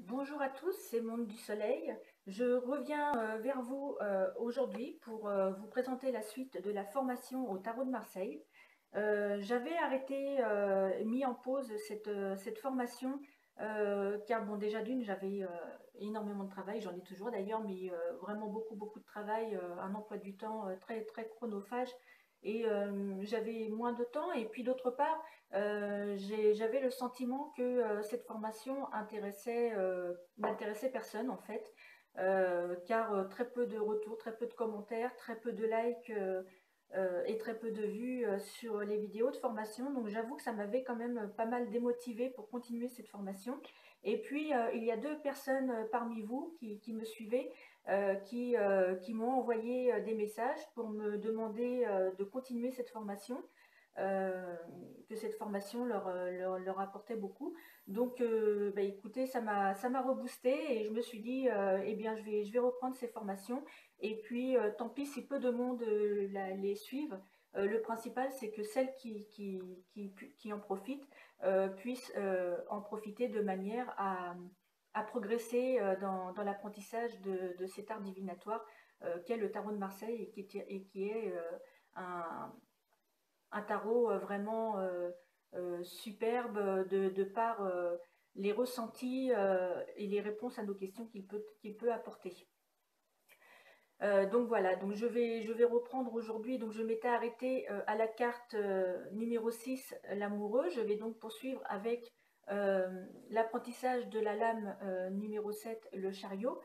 Bonjour à tous, c'est Monde du Soleil. Je reviens vers vous aujourd'hui pour vous présenter la suite de la formation au Tarot de Marseille. J'avais arrêté, mis en pause cette formation car bon, déjà d'une, j'avais énormément de travail, j'en ai toujours d'ailleurs, mais vraiment beaucoup de travail, un emploi du temps très chronophage et j'avais moins de temps. Et puis d'autre part, j'avais le sentiment que cette formation n'intéressait personne en fait, car très peu de retours, très peu de commentaires, très peu de likes et très peu de vues sur les vidéos de formation. Donc j'avoue que ça m'avait quand même pas mal démotivée pour continuer cette formation. Et puis il y a deux personnes parmi vous qui me suivaient, qui m'ont envoyé des messages pour me demander de continuer cette formation. Que cette formation leur apportait beaucoup. Donc, bah, écoutez, ça m'a reboosté et je me suis dit, eh bien, je vais reprendre ces formations. Et puis, tant pis si peu de monde les suivent. Le principal, c'est que celles qui en profitent puissent en profiter de manière à progresser dans l'apprentissage de cet art divinatoire qu'est le tarot de Marseille et qui est un tarot vraiment superbe de par les ressentis et les réponses à nos questions qu'il peut apporter. Donc voilà, donc je vais reprendre aujourd'hui. Donc je m'étais arrêtée à la carte numéro 6, l'amoureux. Je vais donc poursuivre avec l'apprentissage de la lame numéro 7, le chariot.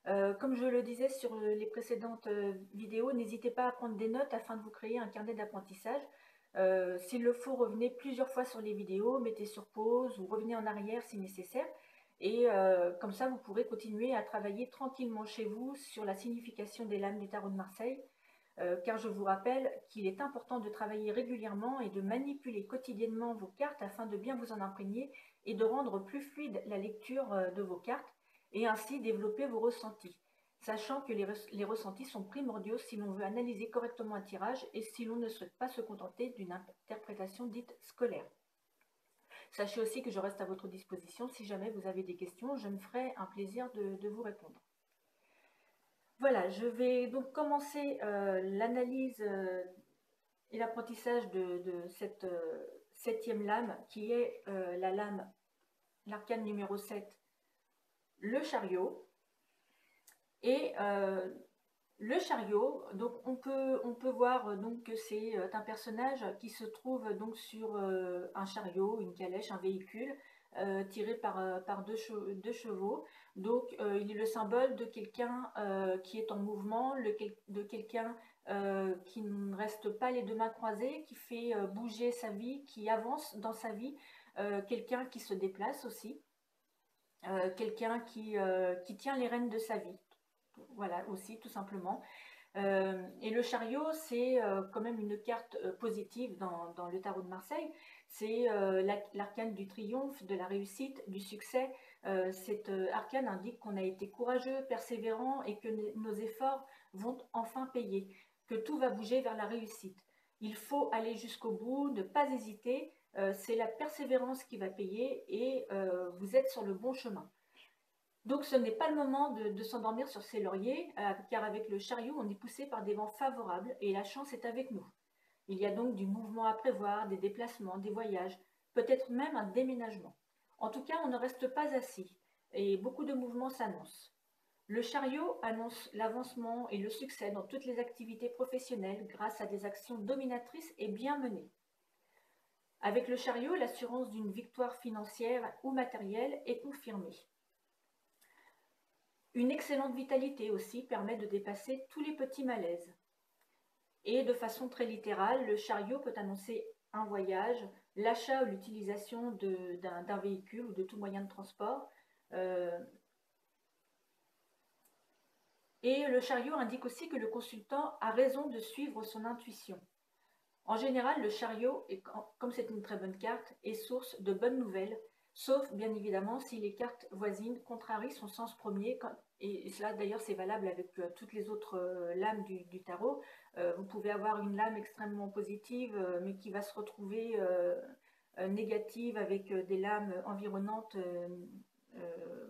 Comme je le disais sur les précédentes vidéos, n'hésitez pas à prendre des notes afin de vous créer un carnet d'apprentissage. S'il le faut, revenez plusieurs fois sur les vidéos, mettez sur pause ou revenez en arrière si nécessaire. Et comme ça, vous pourrez continuer à travailler tranquillement chez vous sur la signification des lames du tarot de Marseille. Car je vous rappelle qu'il est important de travailler régulièrement et de manipuler quotidiennement vos cartes afin de bien vous en imprégner et de rendre plus fluide la lecture de vos cartes et ainsi développer vos ressentis. Sachant que les ressentis sont primordiaux si l'on veut analyser correctement un tirage et si l'on ne souhaite pas se contenter d'une interprétation dite scolaire. Sachez aussi que je reste à votre disposition si jamais vous avez des questions, je me ferai un plaisir de vous répondre. Voilà, je vais donc commencer l'analyse et l'apprentissage de cette septième lame qui est la lame, l'arcane numéro 7, le chariot. Et le chariot, donc on peut voir donc que c'est un personnage qui se trouve donc sur un chariot, une calèche, un véhicule tiré par deux chevaux. Donc il est le symbole de quelqu'un qui est en mouvement, de quelqu'un qui ne reste pas les deux mains croisées, qui fait bouger sa vie, qui avance dans sa vie, quelqu'un qui se déplace aussi, quelqu'un qui tient les rênes de sa vie. Voilà, aussi, tout simplement. Et le chariot, c'est quand même une carte positive dans le tarot de Marseille. C'est l'arcane du triomphe, de la réussite, du succès. Cet arcane indique qu'on a été courageux, persévérant et que nos efforts vont enfin payer, que tout va bouger vers la réussite. Il faut aller jusqu'au bout, ne pas hésiter. C'est la persévérance qui va payer et vous êtes sur le bon chemin. Donc ce n'est pas le moment de s'endormir sur ses lauriers, car avec le chariot, on est poussé par des vents favorables et la chance est avec nous. Il y a donc du mouvement à prévoir, des déplacements, des voyages, peut-être même un déménagement. En tout cas, on ne reste pas assis et beaucoup de mouvements s'annoncent. Le chariot annonce l'avancement et le succès dans toutes les activités professionnelles grâce à des actions dominatrices et bien menées. Avec le chariot, l'assurance d'une victoire financière ou matérielle est confirmée. Une excellente vitalité aussi permet de dépasser tous les petits malaises. Et de façon très littérale, le chariot peut annoncer un voyage, l'achat ou l'utilisation d'un véhicule ou de tout moyen de transport. Et le chariot indique aussi que le consultant a raison de suivre son intuition. En général, le chariot, comme c'est une très bonne carte, est source de bonnes nouvelles, sauf bien évidemment si les cartes voisines contrarient son sens premier, et cela d'ailleurs c'est valable avec toutes les autres lames du tarot. Vous pouvez avoir une lame extrêmement positive, mais qui va se retrouver négative avec des lames environnantes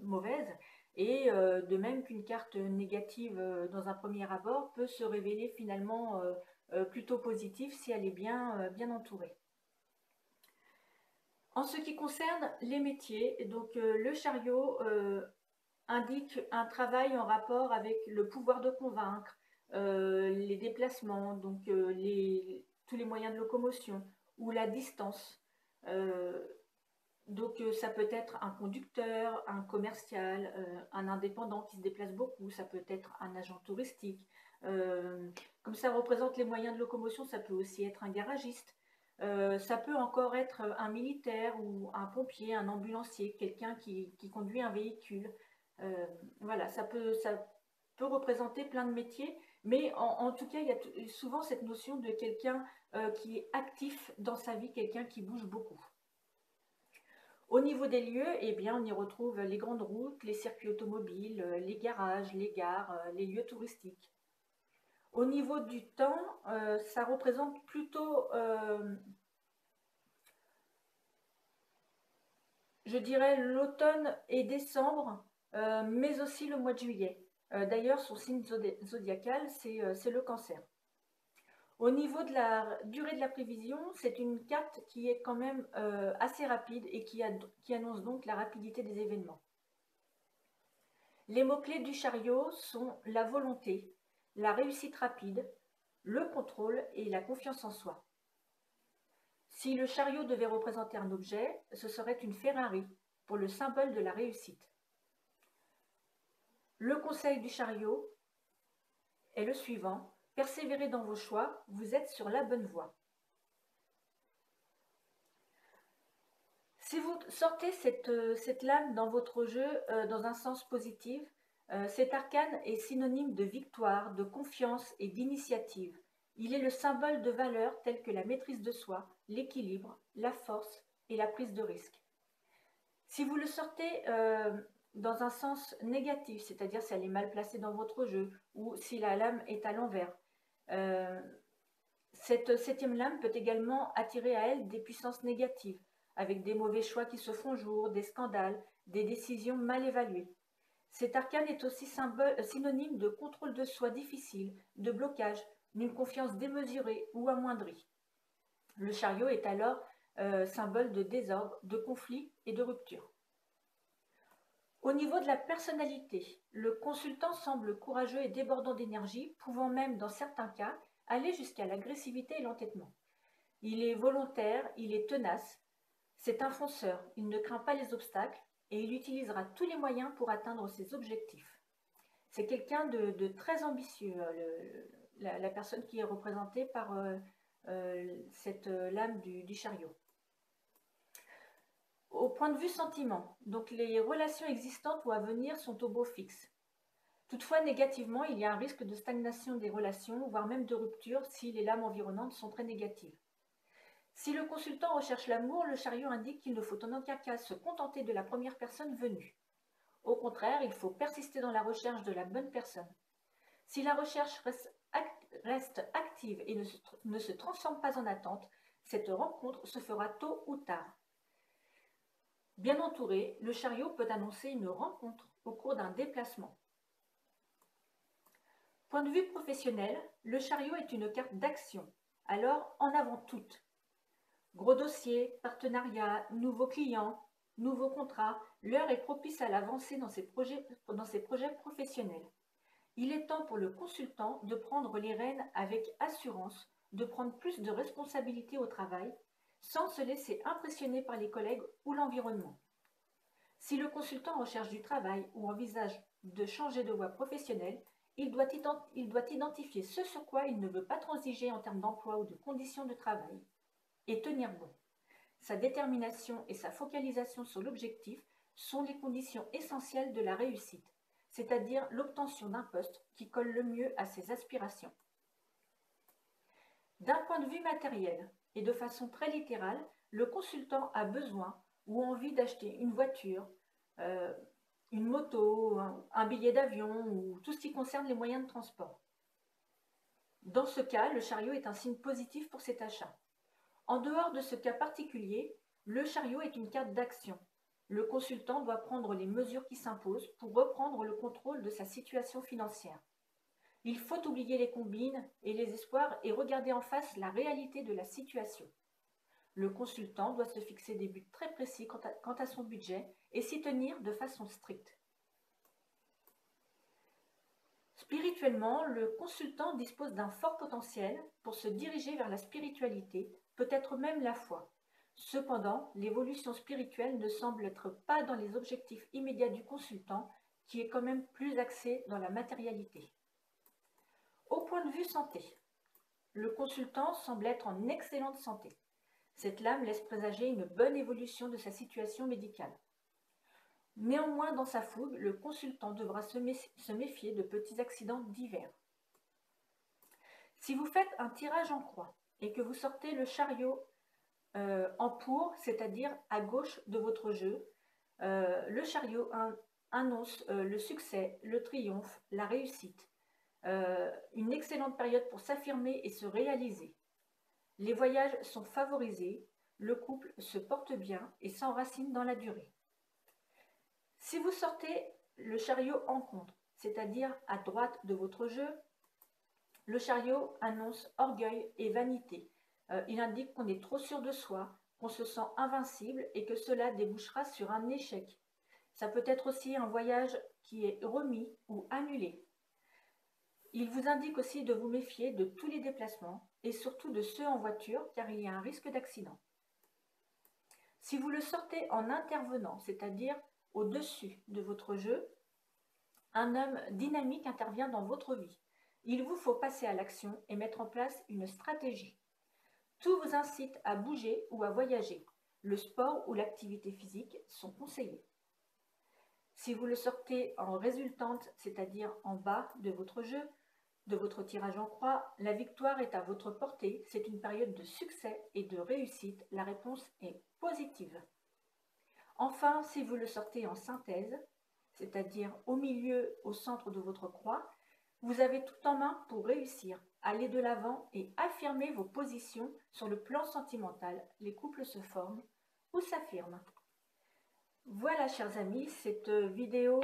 mauvaise, et de même qu'une carte négative dans un premier abord peut se révéler finalement plutôt positive si elle est bien entourée. En ce qui concerne les métiers, donc le chariot indique un travail en rapport avec le pouvoir de convaincre, les déplacements, donc tous les moyens de locomotion ou la distance. Donc ça peut être un conducteur, un commercial, un indépendant qui se déplace beaucoup, ça peut être un agent touristique. Comme ça représente les moyens de locomotion, ça peut aussi être un garagiste. Ça peut encore être un militaire ou un pompier, un ambulancier, quelqu'un qui conduit un véhicule. Voilà, ça peut représenter plein de métiers, mais en tout cas, il y a souvent cette notion de quelqu'un qui est actif dans sa vie, quelqu'un qui bouge beaucoup. Au niveau des lieux, eh bien, on y retrouve les grandes routes, les circuits automobiles, les garages, les gares, les lieux touristiques. Au niveau du temps, ça représente plutôt, je dirais, l'automne et décembre, mais aussi le mois de juillet. D'ailleurs, son signe zodiacal, c'est le Cancer. Au niveau de la durée de la prévision, c'est une carte qui est quand même assez rapide et qui annonce donc la rapidité des événements. Les mots-clés du chariot sont la volonté, la réussite rapide, le contrôle et la confiance en soi. Si le chariot devait représenter un objet, ce serait une Ferrari pour le symbole de la réussite. Le conseil du chariot est le suivant: persévérez dans vos choix, vous êtes sur la bonne voie. Si vous sortez cette lame dans votre jeu dans un sens positif, cet arcane est synonyme de victoire, de confiance et d'initiative. Il est le symbole de valeurs telles que la maîtrise de soi, l'équilibre, la force et la prise de risque. Si vous le sortez dans un sens négatif, c'est-à-dire si elle est mal placée dans votre jeu ou si la lame est à l'envers, cette septième lame peut également attirer à elle des puissances négatives, avec des mauvais choix qui se font jour, des scandales, des décisions mal évaluées. Cet arcane est aussi synonyme de contrôle de soi difficile, de blocage, d'une confiance démesurée ou amoindrie. Le chariot est alors symbole de désordre, de conflit et de rupture. Au niveau de la personnalité, le consultant semble courageux et débordant d'énergie, pouvant même, dans certains cas, aller jusqu'à l'agressivité et l'entêtement. Il est volontaire, il est tenace, c'est un fonceur, il ne craint pas les obstacles et il utilisera tous les moyens pour atteindre ses objectifs. C'est quelqu'un de très ambitieux, la personne qui est représentée par cette lame du chariot. Au point de vue sentiment, donc les relations existantes ou à venir sont au beau fixe. Toutefois, négativement, il y a un risque de stagnation des relations, voire même de rupture si les lames environnantes sont très négatives. Si le consultant recherche l'amour, le chariot indique qu'il ne faut en aucun cas se contenter de la première personne venue. Au contraire, il faut persister dans la recherche de la bonne personne. Si la recherche reste active et ne se transforme pas en attente, cette rencontre se fera tôt ou tard. Bien entouré, le chariot peut annoncer une rencontre au cours d'un déplacement. Point de vue professionnel, le chariot est une carte d'action, alors en avant toute. Gros dossier, partenariat, nouveaux clients, nouveaux contrats, l'heure est propice à l'avancée dans ses projets professionnels. Il est temps pour le consultant de prendre les rênes avec assurance, de prendre plus de responsabilités au travail, sans se laisser impressionner par les collègues ou l'environnement. Si le consultant recherche du travail ou envisage de changer de voie professionnelle, il doit identifier ce sur quoi il ne veut pas transiger en termes d'emploi ou de conditions de travail et tenir bon. Sa détermination et sa focalisation sur l'objectif sont les conditions essentielles de la réussite, c'est-à-dire l'obtention d'un poste qui colle le mieux à ses aspirations. D'un point de vue matériel et de façon très littérale, le consultant a besoin ou envie d'acheter une voiture, une moto, un billet d'avion ou tout ce qui concerne les moyens de transport. Dans ce cas, le chariot est un signe positif pour cet achat. En dehors de ce cas particulier, le chariot est une carte d'action. Le consultant doit prendre les mesures qui s'imposent pour reprendre le contrôle de sa situation financière. Il faut oublier les combines et les espoirs et regarder en face la réalité de la situation. Le consultant doit se fixer des buts très précis quant à son budget et s'y tenir de façon stricte. Spirituellement, le consultant dispose d'un fort potentiel pour se diriger vers la spiritualité, peut-être même la foi. Cependant, l'évolution spirituelle ne semble être pas dans les objectifs immédiats du consultant, qui est quand même plus axé dans la matérialité. Au point de vue santé, le consultant semble être en excellente santé. Cette lame laisse présager une bonne évolution de sa situation médicale. Néanmoins, dans sa fougue, le consultant devra se méfier de petits accidents divers. Si vous faites un tirage en croix et que vous sortez le chariot en pour, c'est-à-dire à gauche de votre jeu, le chariot annonce le succès, le triomphe, la réussite, une excellente période pour s'affirmer et se réaliser. Les voyages sont favorisés, le couple se porte bien et s'enracine dans la durée. Si vous sortez le chariot en contre, c'est-à-dire à droite de votre jeu, le chariot annonce orgueil et vanité. Il indique qu'on est trop sûr de soi, qu'on se sent invincible et que cela débouchera sur un échec. Ça peut être aussi un voyage qui est remis ou annulé. Il vous indique aussi de vous méfier de tous les déplacements et surtout de ceux en voiture car il y a un risque d'accident. Si vous le sortez en intervenant, c'est-à-dire au-dessus de votre jeu, un homme dynamique intervient dans votre vie. Il vous faut passer à l'action et mettre en place une stratégie. Tout vous incite à bouger ou à voyager. Le sport ou l'activité physique sont conseillés. Si vous le sortez en résultante, c'est-à-dire en bas de votre jeu, de votre tirage en croix, la victoire est à votre portée. C'est une période de succès et de réussite. La réponse est positive. Enfin, si vous le sortez en synthèse, c'est-à-dire au milieu, au centre de votre croix, vous avez tout en main pour réussir, aller de l'avant et affirmer vos positions sur le plan sentimental. Les couples se forment ou s'affirment. Voilà, chers amis, cette vidéo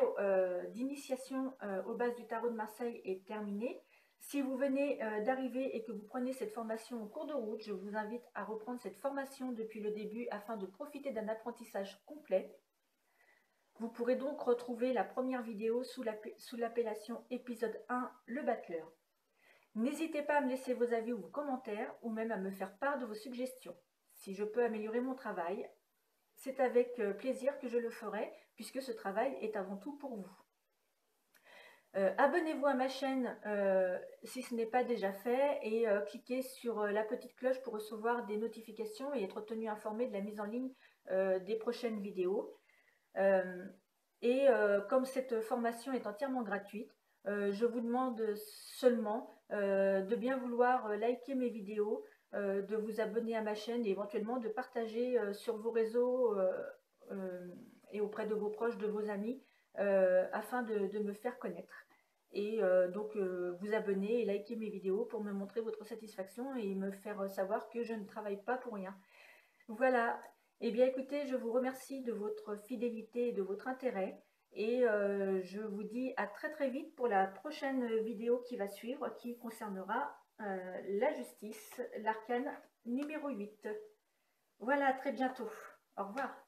d'initiation aux bases du tarot de Marseille est terminée. Si vous venez d'arriver et que vous prenez cette formation en cours de route, je vous invite à reprendre cette formation depuis le début afin de profiter d'un apprentissage complet. Vous pourrez donc retrouver la première vidéo sous l'appellation épisode 1, le battleur. N'hésitez pas à me laisser vos avis ou vos commentaires ou même à me faire part de vos suggestions. Si je peux améliorer mon travail, c'est avec plaisir que je le ferai puisque ce travail est avant tout pour vous. Abonnez-vous à ma chaîne si ce n'est pas déjà fait et cliquez sur la petite cloche pour recevoir des notifications et être tenu informé de la mise en ligne des prochaines vidéos. Comme cette formation est entièrement gratuite, je vous demande seulement de bien vouloir liker mes vidéos, de vous abonner à ma chaîne et éventuellement de partager sur vos réseaux et auprès de vos proches, de vos amis, afin de me faire connaître. Et donc vous abonner et liker mes vidéos pour me montrer votre satisfaction et me faire savoir que je ne travaille pas pour rien. Voilà. Eh bien écoutez, je vous remercie de votre fidélité et de votre intérêt. Et je vous dis à très très vite pour la prochaine vidéo qui va suivre, qui concernera la justice, l'arcane numéro 8. Voilà, à très bientôt. Au revoir.